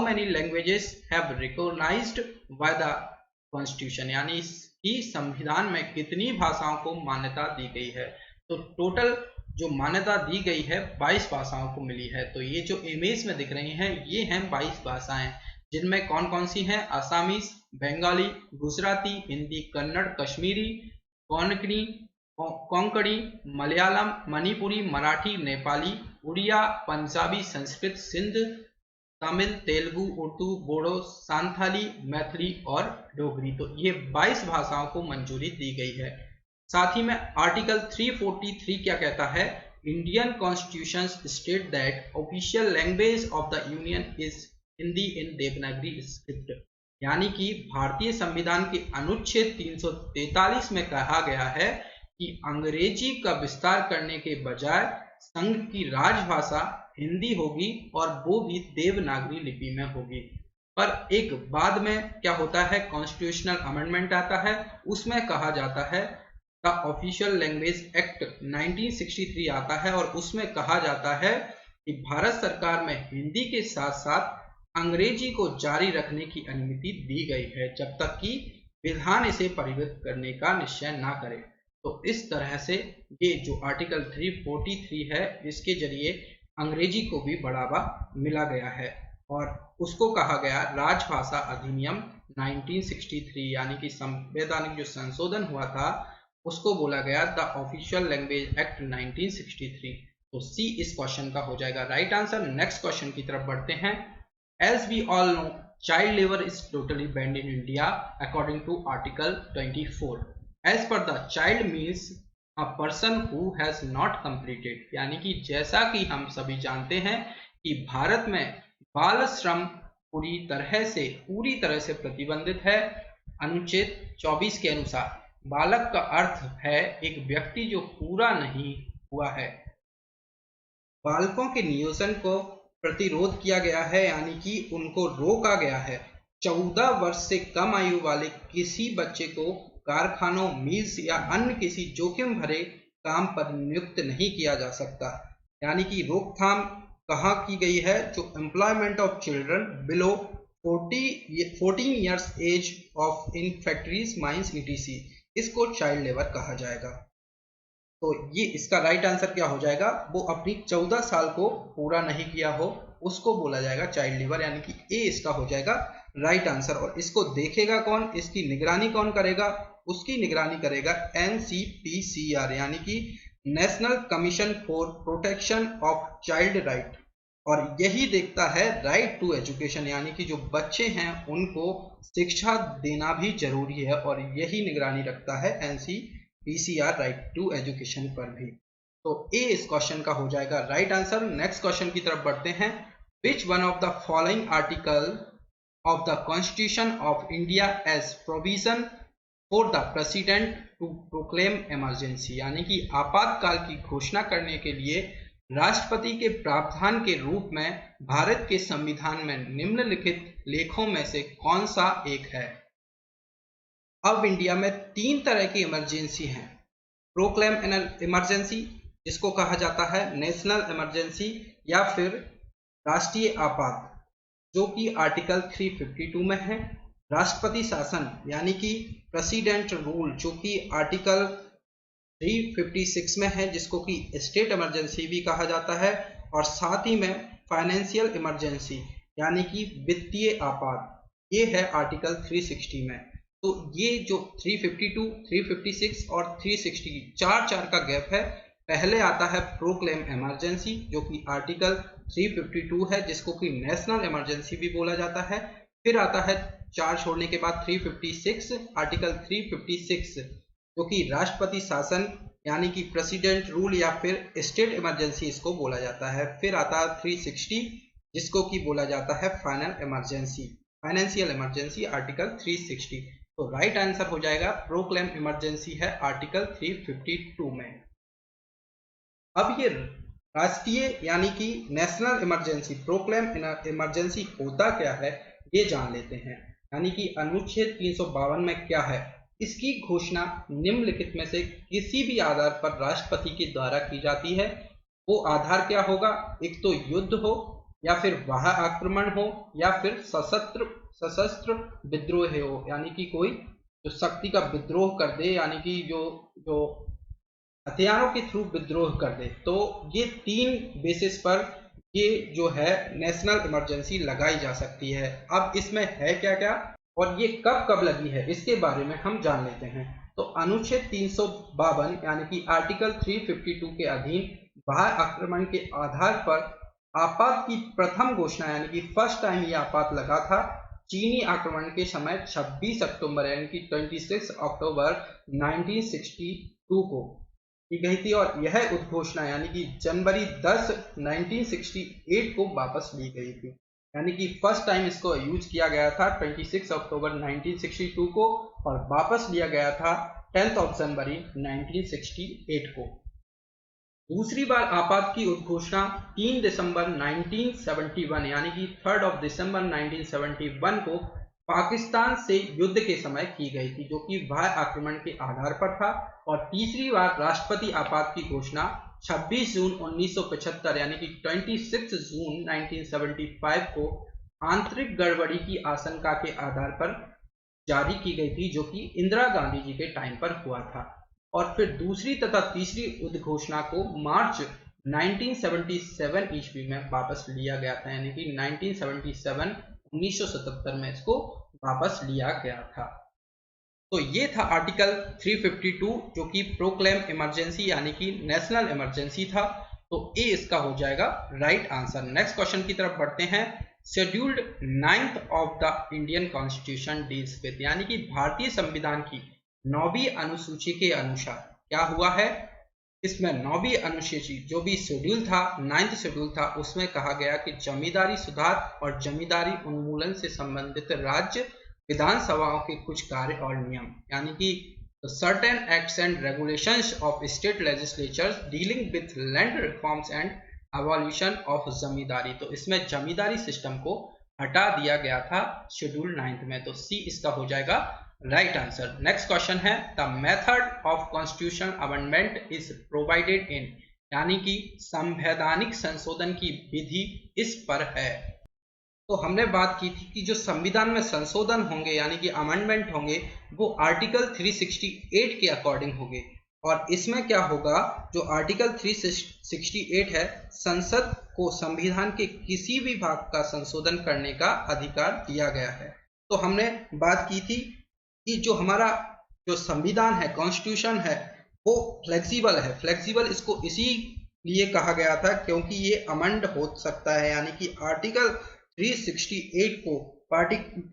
Many languages have recognised by the constitution, यानी कि संविधान में कितनी भाषाओं को मान्यता दी गई है। तो टोटल जो मान्यता दी गई है 22 भाषाओं को मिली है। तो ये जो इमेज में दिख रही हैं ये हैं 22 भाषाएं, जिनमें कौन कौन सी हैं? असमीज, बंगाली, गुजराती, हिंदी, कन्नड़, कश्मीरी, कोंकणी, मलयालम, मणिपुरी, मराठी, नेपाली, उड़िया, पंजाबी, संस्कृत, सिंध, तमिल, तेलुगु, उर्दू, बोडो, सांथाली, मैथिली और डोगरी। तो ये 22 भाषाओं को मंजूरी दी गई है। साथ ही में आर्टिकल 343 क्या कहता है? Indian constitution state that official language of the union is Hindi in Devanagari script, यानी कि भारतीय संविधान के अनुच्छेद 343 में कहा गया है कि अंग्रेजी का विस्तार करने के बजाय संघ की राजभाषा हिंदी होगी और वो भी देवनागरी लिपि में होगी। पर एक बाद में क्या होता है? कॉन्स्टिट्यूशनल अमेंडमेंट आता है, उसमें कहा जाता है द ऑफिशियल लैंग्वेज एक्ट 1963 आता है और उसमें कहा जाता है कि भारत सरकार में हिंदी के साथ साथ अंग्रेजी को जारी रखने की अनुमति दी गई है जब तक कि विधान इसे परिवर्तित करने का निश्चय ना करे। तो इस तरह से ये जो आर्टिकल 343 है इसके जरिए अंग्रेजी को भी बढ़ावा मिला गया है और उसको कहा गया राजभाषा अधिनियम 1963, यानी कि संवैधानिक जो संशोधन हुआ था उसको बोला गया द ऑफिशियल लैंग्वेज एक्ट 1963। तो सी इस क्वेश्चन का हो जाएगा राइट आंसर। नेक्स्ट क्वेश्चन की तरफ बढ़ते हैं। As we all know, child labor is totally banned in India according to Article 24. As per the child means a person who has not completed, यानी कि जैसा कि हम सभी जानते हैं कि भारत में बाल श्रम पूरी तरह से प्रतिबंधित है। अनुच्छेद 24 के अनुसार बालक का अर्थ है एक व्यक्ति जो पूरा नहीं हुआ है। बालकों के नियोजन को प्रतिरोध किया गया है, यानी कि उनको रोका गया है। 14 वर्ष से कम आयु वाले किसी बच्चे को कारखानों, मिल्स या अन्य किसी जोखिम भरे काम पर नियुक्त नहीं किया जा सकता। यानी कि रोकथाम कहाँ की गई है? जो employment of children below 14 years age of in factories, mines etc, इसको चाइल्ड लेबर कहा जाएगा। तो ये इसका राइट आंसर क्या हो जाएगा? वो अपनी 14 साल को पूरा नहीं किया हो उसको बोला जाएगा चाइल्ड लेबर, यानी कि ए इसका हो जाएगा राइट आंसर। और इसको देखेगा कौन? इसकी निगरानी कौन करेगा? उसकी निगरानी करेगा NCPCR, यानी कि national commission for protection of child right. और यही देखता है राइट टू एजुकेशन, यानी कि जो बच्चे हैं उनको शिक्षा देना भी जरूरी है और यही निगरानी रखता है NCPCR राइट टू एजुकेशन पर भी। तो ए इस क्वेश्चन का हो जाएगा राइट आंसर। नेक्स्ट क्वेश्चन की तरफ बढ़ते हैं। Which one of the following article of the constitution of India as provision for the president to proclaim emergency, यानी कि आपातकाल की घोषणा करने के लिए राष्ट्रपति के प्रावधान के रूप में भारत के संविधान में निम्नलिखित लेखों में से कौन सा एक है? अब इंडिया में 3 तरह की इमरजेंसी हैं। प्रोक्लेम इमरजेंसी, जिसको कहा जाता है नेशनल इमरजेंसी या फिर राष्ट्रीय आपात, जो कि आर्टिकल 352 में है। राष्ट्रपति शासन यानी कि प्रेसिडेंट रूल, जो कि आर्टिकल 356 में है, जिसको कि स्टेट इमरजेंसी भी कहा जाता है। और साथ ही में फाइनेंशियल इमरजेंसी यानी कि वित्तीय आपात, ये है आर्टिकल 360 में। तो ये जो 352, 356 और 360 चार का गैप है। पहले आता है प्रोक्लेम इमरजेंसी, जो कि आर्टिकल 352 है, जिसको कि नेशनल इमरजेंसी भी बोला जाता है। फिर आता है 4 छोड़ने के बाद 356, आर्टिकल 356, जो कि राष्ट्रपति शासन यानी कि प्रेसिडेंट रूल या फिर स्टेट इमरजेंसी इसको बोला जाता है। फिर आता है 360, जिसको कि बोला जाता है फाइनेंशियल इमरजेंसी, आर्टिकल 360। तो राइट आंसर हो जाएगा प्रोक्लेम इमरजेंसी है आर्टिकल 352 में। अब ये राष्ट्रीय यानी कि नेशनल इमरजेंसी, प्रोक्लेम इमरजेंसी होता क्या है ये जान लेते हैं। यानी कि अनुच्छेद 352 में क्या है? इसकी घोषणा निम्नलिखित में से किसी भी आधार पर राष्ट्रपति के द्वारा की जाती है। वो आधार क्या होगा? एक तो युद्ध हो, या फिर बाह्य आक्रमण हो, या फिर सशस्त्र विद्रोह हो, यानी कि कोई जो शक्ति का विद्रोह कर दे, यानी कि जो जो हथियारों के थ्रू विद्रोह कर दे। तो ये 3 बेसिस पर ये जो है नेशनल इमरजेंसी लगाई जा सकती है। अब इसमें है क्या क्या और ये कब कब लगी है, इसके बारे में हम जान लेते हैं। तो अनुच्छेद 352 यानी कि आर्टिकल 352 के अधीन बाह्य आक्रमण के आधार पर आपात की प्रथम घोषणा यानी कि फर्स्ट टाइम ये आपात लगा था चीनी आक्रमण के समय 26 अक्टूबर यानी कि 26 अक्टूबर 1962 को की गई थी, और यह उद्घोषणा यानी कि जनवरी 10, 1968 को वापस ली गई थी। यानी कि फर्स्ट टाइम इसको यूज किया गया था 26 अक्टूबर 1962 को, और वापस लिया गया था 10 जनवरी 1968 को। दूसरी बार आपात की उद्घोषणा 3 दिसंबर 1971 यानी कि 3 दिसंबर 1971 को पाकिस्तान से युद्ध के समय की गई थी, जो कि बाह्य आक्रमण के आधार पर था। और तीसरी बार राष्ट्रपति आपात की घोषणा 26 जून 1975 यानी कि 26 जून 1975 को आंतरिक गड़बड़ी की आशंका के आधार पर जारी की गई थी, जो कि इंदिरा गांधी जी के टाइम पर हुआ था। और फिर दूसरी तथा तीसरी उद्घोषणा को मार्च 1977 ईस्वी में वापस लिया गया था, यानी कि 1977 में इसको वापस लिया गया था। तो ये था आर्टिकल 352 जो कि प्रोक्लेम इमरजेंसी यानी कि नेशनल इमरजेंसी था। तो ए इसका हो जाएगा राइट आंसर। नेक्स्ट क्वेश्चन की तरफ बढ़ते हैं। Scheduled 9th of the Indian constitution deals with, यानी कि भारतीय संविधान की 9वीं अनुसूची के अनुसार क्या हुआ है। इसमें 9वीं अनुसूची जो भी शेड्यूल था, 9th शेड्यूल था, उसमें कहा गया कि जमींदारी सुधार और जमींदारी उन्मूलन से संबंधित राज्य विधानसभाओं के कुछ कार्य और नियम, यानी कि certain acts and regulations of state legislatures dealing with land reforms and abolition of जमींदारी। तो इसमें जमींदारी सिस्टम को हटा दिया गया था शेड्यूल 9th में। तो सी इसका हो जाएगा राइट आंसर। नेक्स्ट क्वेश्चन है the method of constitution amendment is provided in, यानी कि संवैधानिक संशोधन की विधि इस पर है। तो हमने बात की थी कि जो संविधान में संशोधन होंगे यानी कि अमेंडमेंट होंगे वो आर्टिकल 368 के अकॉर्डिंग होंगे। और इसमें क्या होगा, जो आर्टिकल 368 है, संसद को संविधान के किसी भी भाग का संशोधन करने का अधिकार दिया गया है। तो हमने बात की थी कि जो हमारा जो संविधान है, कॉन्स्टिट्यूशन है, वो फ्लेक्सिबल है। फ्लेक्सिबल इसको इसी लिए कहा गया था क्योंकि ये अमेंड हो सकता है, यानी कि आर्टिकल 368 को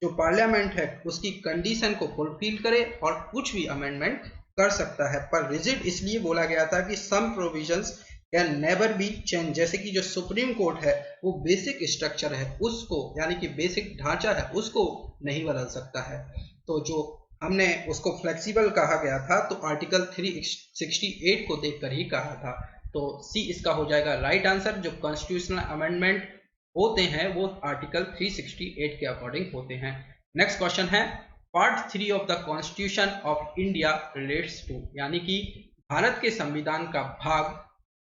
जो पार्लियामेंट है उसकी कंडीशन को फुलफिल करे और कुछ भी अमेंडमेंट कर सकता है। पर रिजिड इसलिए बोला गया था कि some provisions can never be change, जैसे कि जो सुप्रीम कोर्ट है वो बेसिक स्ट्रक्चर है उसको, यानी कि बेसिक ढांचा है उसको नहीं बदल सकता है। तो जो हमने उसको फ्लेक्सिबल कहा गया था तो आर्टिकल 368 को देखकर ही कहा था। तो सी इसका हो जाएगा राइट आंसर। जो कॉन्स्टिट्यूशनल अमेंडमेंट होते हैं वो आर्टिकल 368 के अकॉर्डिंग होते हैं। नेक्स्ट क्वेश्चन है part 3 of the constitution of India relates to, यानी कि भारत के संविधान का भाग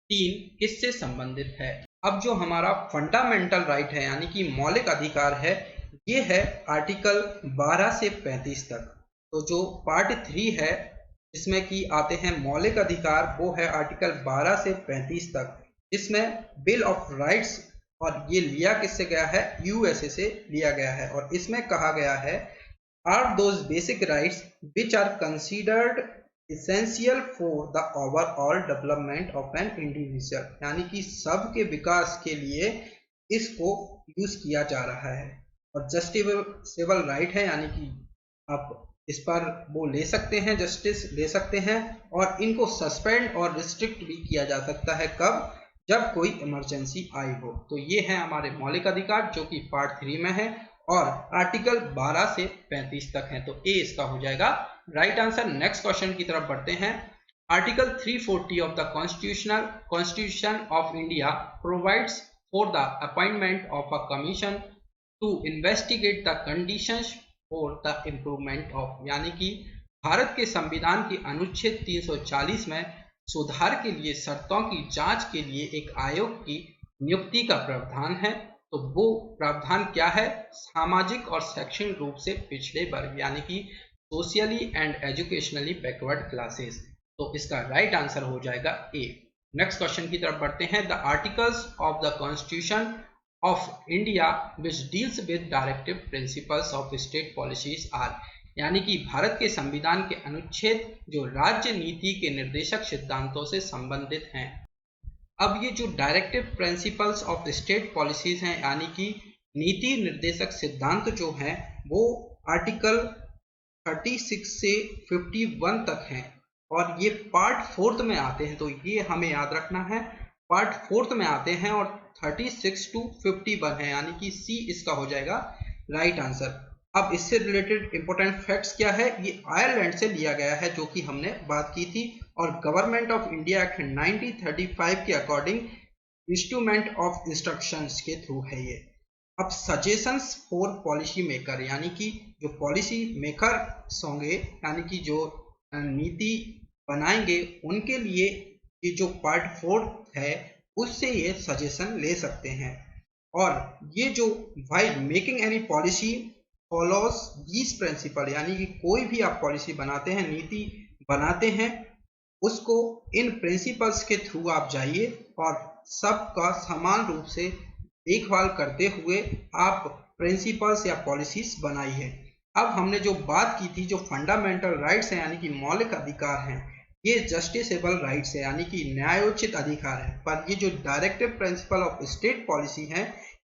3 किससे संबंधित है। अब जो हमारा फंडामेंटल राइट है यानी कि मौलिक अधिकार है, ये है आर्टिकल 12 से 35 तक। तो जो पार्ट 3 है जिसमें कि आते हैं मौलिक अधिकार, वो है आर्टिकल 12 से 35 तक, जिसमें बिल ऑफ राइट्स, और ये लिया किससे गया है, यूएसए से लिया गया है। और इसमें कहा गया है are those basic rights which are considered essential for the overall development of an individual, यानी कि सबके विकास के लिए इसको यूज किया जा रहा है। और जस्टिसेबल राइट है, यानी कि आप इस पर वो ले सकते हैं, जस्टिस ले सकते हैं, और इनको सस्पेंड और रिस्ट्रिक्ट भी किया जा सकता है, कब, जब कोई इमरजेंसी आई हो। तो ये है हमारे मौलिक अधिकार जो कि पार्ट 3 में है और आर्टिकल 12 से 35 तक है। तो ए इसका हो जाएगा राइट आंसर। नेक्स्ट क्वेश्चन की तरफ बढ़ते हैं। Article 340 of the constitution of India provides for the appointment of a commission to investigate the conditions for the improvement of, यानी कि भारत के संविधान के अनुच्छेद 340 में सुधार के लिए शर्तों की जांच के लिए एक आयोग की नियुक्ति का प्रावधान है। तो वो प्रावधान क्या है? सामाजिक और शैक्षणिक रूप से पिछड़े वर्ग यानी कि socially and educationally backward classes. तो इसका राइट आंसर हो जाएगा ए। नेक्स्ट क्वेश्चन की तरफ बढ़ते हैं। The articles of the constitution of India which deals with directive principles of state policies are, यानी कि भारत के संविधान के अनुच्छेद जो राज्य नीति के निर्देशक सिद्धांतों से संबंधित हैं। अब ये जो directive principles of state policies हैं यानी कि नीति निर्देशक सिद्धांत जो हैं वो आर्टिकल 36 से 51 तक हैं और ये पार्ट 4 में आते हैं। तो ये हमें याद रखना है, पार्ट 4 में आते हैं और 36 to 51 है, यानी कि सी इसका हो जाएगा राइट आंसर। अब इससे रिलेटेड इंपॉर्टेंट फैक्ट्स क्या है? ये आयरलैंड से लिया गया है जो कि हमने बात की थी और गवर्नमेंट ऑफ इंडिया एक्ट 1935 के अकॉर्डिंग इंस्ट्रूमेंट ऑफ इंस्ट्रक्शंस के थ्रू है ये। अब सजेशंस फॉर पॉलिसी मेकर, यानी कि जो पॉलिसी मेकर होंगे यानी कि जो नीति बनाएंगे उनके लिए ये जो पार्ट 4 है उससे ये सजेशन ले सकते हैं। और ये जो while making any policy follows these principle, यानी कि कोई भी आप पॉलिसी बनाते हैं, नीति बनाते हैं, उसको इन प्रिंसिपल्स के थ्रू आप जाइए और सबका समान रूप से देखभाल करते हुए आप प्रिंसिपल्स या पॉलिसीज बनाइए। अब हमने जो बात की थी जो फंडामेंटल राइट्स हैं यानी कि मौलिक अधिकार हैं, ये जस्टिसेबल राइट्स है यानी कि न्यायोचित अधिकार है, पर ये जो directive principle of state policy है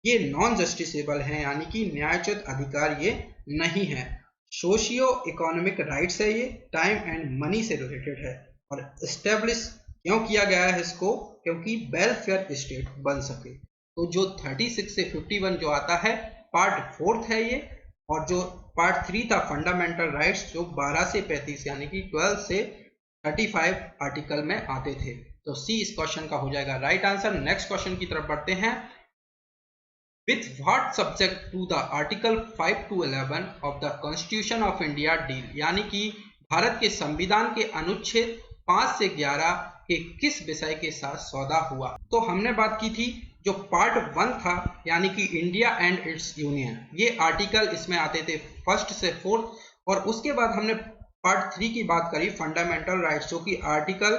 ये नॉन जस्टिसेबल है यानी कि न्यायोचित अधिकार ये नहीं है। सोशियो इकोनॉमिक राइट्स है, ये टाइम एंड मनी से रिलेटेड है और एस्टेब्लिश क्यों किया गया है इसको? क्योंकि वेलफेयर स्टेट बन सके। तो जो 36 से 51 जो आता है पार्ट 4 है ये, और जो पार्ट 3 था फंडामेंटल राइट्स जो 12 से 35 यानी कि 12 से 35 आर्टिकल में आते थे। तो सी इस क्वेश्चन का हो जाएगा राइट आंसर। नेक्स्ट क्वेश्चन की तरफ बढ़ते हैं। With what subject to the Article 5 to 11 of the Constitution of India deal, यानी कि भारत के संविधान के अनुच्छेद 5 से 11 के किस विषय के साथ सौदा हुआ? तो हमने बात की थी जो पार्ट 1 था यानी कि इंडिया एंड इट्स यूनियन, ये आर्टिकल इसमें आते थे 1 से 4, और उसके बाद हमने पार्ट 3 की बात करी फंडामेंटल राइट्स जो कि आर्टिकल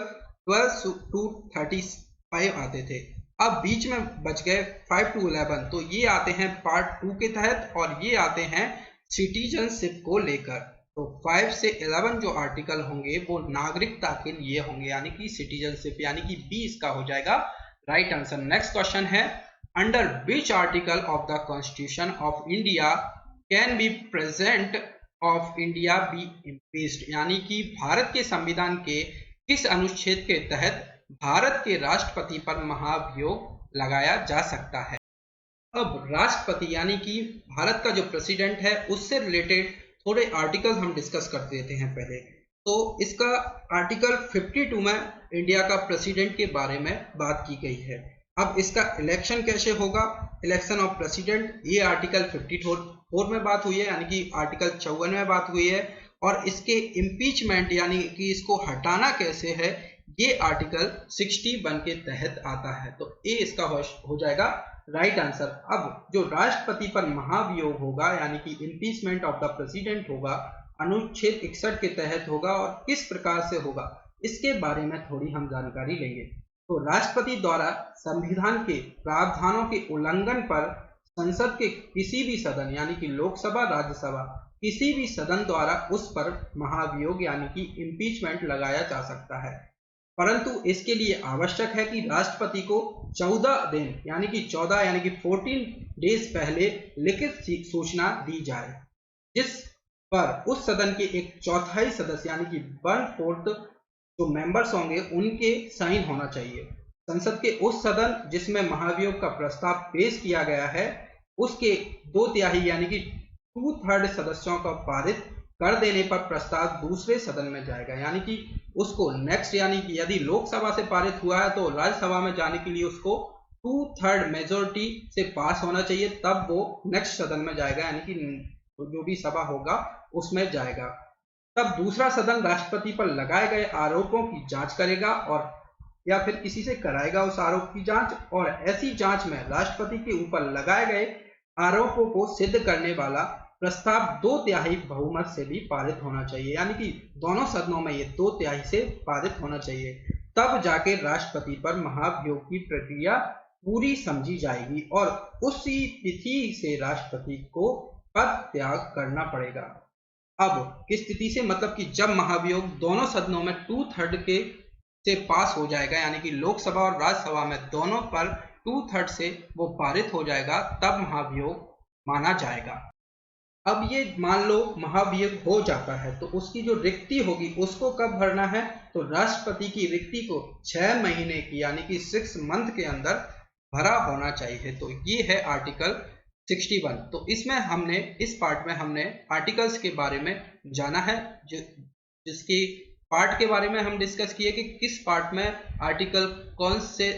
12 to 35 आते थे। अब बीच में बच गए 5 to 11, तो ये आते हैं पार्ट 2 के तहत और ये आते हैं सिटीजनशिप को लेकर। तो 5 से 11 जो आर्टिकल होंगे वो नागरिकता के लिए होंगे यानी कि सिटीजनशिप, यानी कि बी इसका हो जाएगा राइट आंसर। नेक्स्ट क्वेश्चन है under which article of the constitution of India can be president of India be impeached, यानी कि भारत के संविधान के किस अनुच्छेद के तहत भारत के राष्ट्रपति पर महाभियोग लगाया जा सकता है? अब राष्ट्रपति यानी कि भारत का जो प्रेसिडेंट है उससे रिलेटेड थोड़े आर्टिकल हम डिस्कस कर देते हैं पहले। तो इसका आर्टिकल 52 में इंडिया का प्रेसिडेंट के बारे में बात की गई है। अब इसका इलेक्शन कैसे होगा? इलेक्शन ऑफ प्रेसिडेंट, ये आर्टिकल 54 में बात हुई है यानी कि आर्टिकल 54 में बात हुई है। और इसके इम्पीचमेंट यानी कि इसको हटाना कैसे है, ये आर्टिकल 61 के तहत आता है। तो ए इसका हो जाएगा राइट आंसर। अब जो राष्ट्रपति पर महाभियोग होगा यानी कि इम्पीचमेंट ऑफ द प्रेसिडेंट होगा, अनुच्छेद 61 के तहत होगा और किस प्रकार से होगा इसके बारे में थोड़ी हम जानकारी लेंगे। तो राष्ट्रपति द्वारा संविधान के प्रावधानों के उल्लंघन पर संसद के किसी भी सदन यानी कि लोकसभा, राज्यसभा, किसी भी सदन द्वारा उस पर महाभियोग यानी कि इम्पीचमेंट लगाया जा सकता है, परंतु इसके लिए आवश्यक है कि राष्ट्रपति को 14 दिन यानी कि 14 डेज पहले लिखित सूचना दी जाए, जिस पर उस सदन के एक चौथाई सदस्य यानी कि 1/4 जो मेंबर्स होंगे उनके साइन होना चाहिए। संसद के उस सदन जिसमें महाभियोग का प्रस्ताव पेश किया गया है उसके 2/3 यानी कि 2/3 सदस्यों का पारित कर देने पर प्रस्ताव दूसरे सदन में जाएगा, यानी कि उसको नेक्स्ट यानी कि यदि लोकसभा से पारित हुआ है तो राज्यसभा में जाने के लिए उसको 2/3 मेजोरिटी से पास होना चाहिए, तब वो नेक्स्ट सदन में जाएगा यानी कि जो भी सभा होगा उसमें जाएगा। तब दूसरा सदन राष्ट्रपति पर लगाए गए आरोपों की जांच करेगा और या फिर किसी से कराएगा उस आरोप की जांच, और ऐसी जांच में राष्ट्रपति के ऊपर लगाए गए आरोपों को सिद्ध करने वाला प्रस्ताव 2/3 बहुमत से भी पारित होना चाहिए, यानी कि दोनों सदनों में ये 2/3 से पारित होना चाहिए। तब जाके राष्ट्रपति पर महाभियोग की प्रक्रिया पूरी समझी जाएगी और उसी तिथि से राष्ट्रपति को पद त्याग करना पड़ेगा। अब किस तिथि से, मतलब कि जब महाभियोग दोनों सदनों में 2/3 के से पास हो जाएगा, यानी कि लोकसभा और राज्यसभा में दोनों पर 2/3 से वो पारित हो जाएगा, तब महाभियोग माना जाएगा। अब ये मान लो महाभियोग हो जाता है तो उसकी जो रिक्ति होगी उसको कब भरना है, तो राष्ट्रपति की रिक्ति को 6 महीने की यानी कि 6 मंथ के अंदर भरा होना चाहिए। तो ये है आर्टिकल 61। तो इसमें हमने इस पार्ट में हमने आर्टिकल्स के बारे में जाना है, जिसकी पार्ट के बारे में हम डिस्कस किए कि किस पार्ट में आर्टिकल कौन से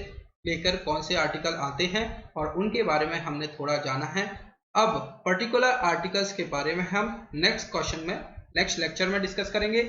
लेकर कौन से आर्टिकल आते हैं और उनके बारे में हमने थोड़ा जाना है। अब पर्टिकुलर आर्टिकल्स के बारे में हम नेक्स्ट लेक्चर में डिस्कस करेंगे।